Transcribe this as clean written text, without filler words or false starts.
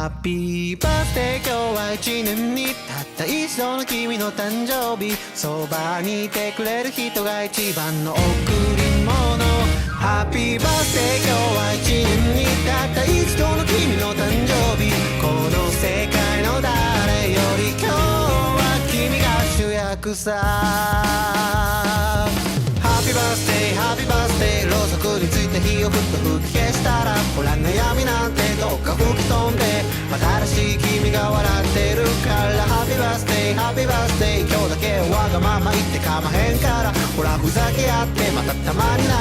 ハッピーバースデー今日は一年にたった一度の君の誕生日そばにいてくれる人が一番の贈り物ハッピーバースデー今日は一年にたった一度の君の誕生日この世界の誰より今日は君が主役さハッピーバースデーハッピーバースデーろうそくについた火をふっと吹き消したらほら悩みなんてどっか吹き飛んで新しい君が笑ってるからハッピーバースデーハッピーバースデー今日だけわがまま言ってかまへんからほらふざけ合ってまたたまにな